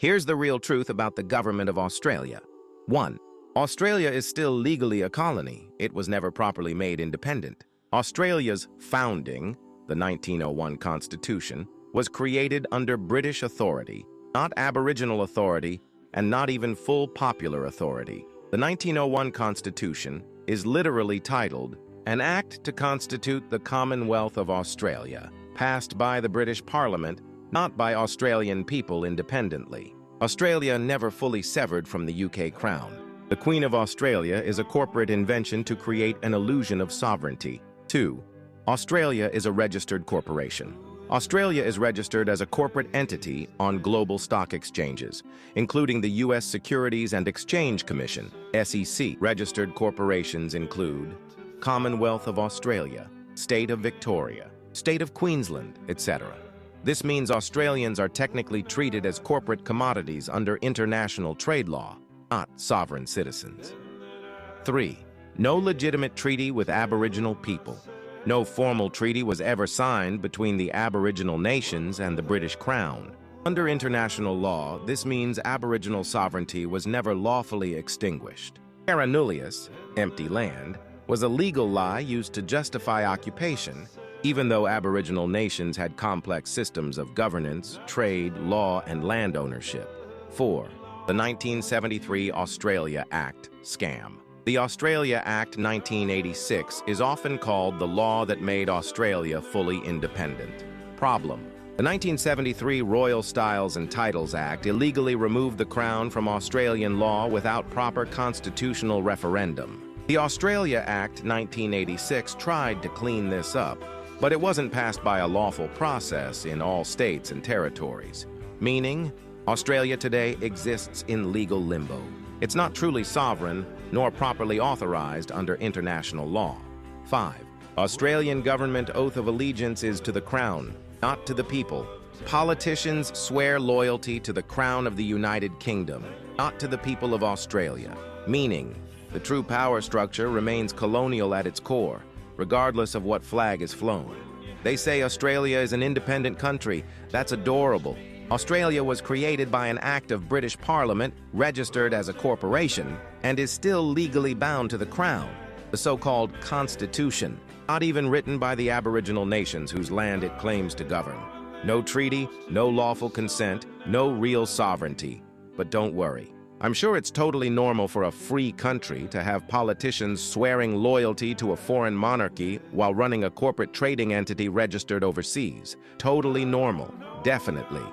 Here's the real truth about the government of Australia. 1. Australia is still legally a colony. It was never properly made independent. Australia's founding, the 1901 Constitution, was created under British authority, not Aboriginal authority, and not even full popular authority. The 1901 Constitution is literally titled An Act to Constitute the Commonwealth of Australia, passed by the British Parliament, not by Australian people independently. Australia never fully severed from the UK Crown. The Queen of Australia is a corporate invention to create an illusion of sovereignty. 2. Australia is a registered corporation. Australia is registered as a corporate entity on global stock exchanges, including the U.S. Securities and Exchange Commission, SEC. Registered corporations include Commonwealth of Australia, State of Victoria, State of Queensland, etc. This means Australians are technically treated as corporate commodities under international trade law, not sovereign citizens. 3. No legitimate treaty with Aboriginal people. No formal treaty was ever signed between the Aboriginal nations and the British Crown. Under international law, this means Aboriginal sovereignty was never lawfully extinguished. Terra nullius, empty land, was a legal lie used to justify occupation, even though Aboriginal nations had complex systems of governance, trade, law, and land ownership. 4. The 1973 Australia Act scam. The Australia Act 1986 is often called the law that made Australia fully independent. Problem: the 1973 Royal Styles and Titles Act illegally removed the Crown from Australian law without proper constitutional referendum. The Australia Act 1986 tried to clean this up, but it wasn't passed by a lawful process in all states and territories, meaning Australia today exists in legal limbo. It's not truly sovereign, nor properly authorized under international law. 5. Australian government oath of allegiance is to the Crown, not to the people. Politicians swear loyalty to the Crown of the United Kingdom, not to the people of Australia, meaning the true power structure remains colonial at its core, regardless of what flag is flown. They say Australia is an independent country. That's adorable. Australia was created by an act of British Parliament, registered as a corporation, and is still legally bound to the Crown, the so-called Constitution, not even written by the Aboriginal nations whose land it claims to govern. No treaty, no lawful consent, no real sovereignty. But don't worry. I'm sure it's totally normal for a free country to have politicians swearing loyalty to a foreign monarchy while running a corporate trading entity registered overseas. Totally normal, definitely.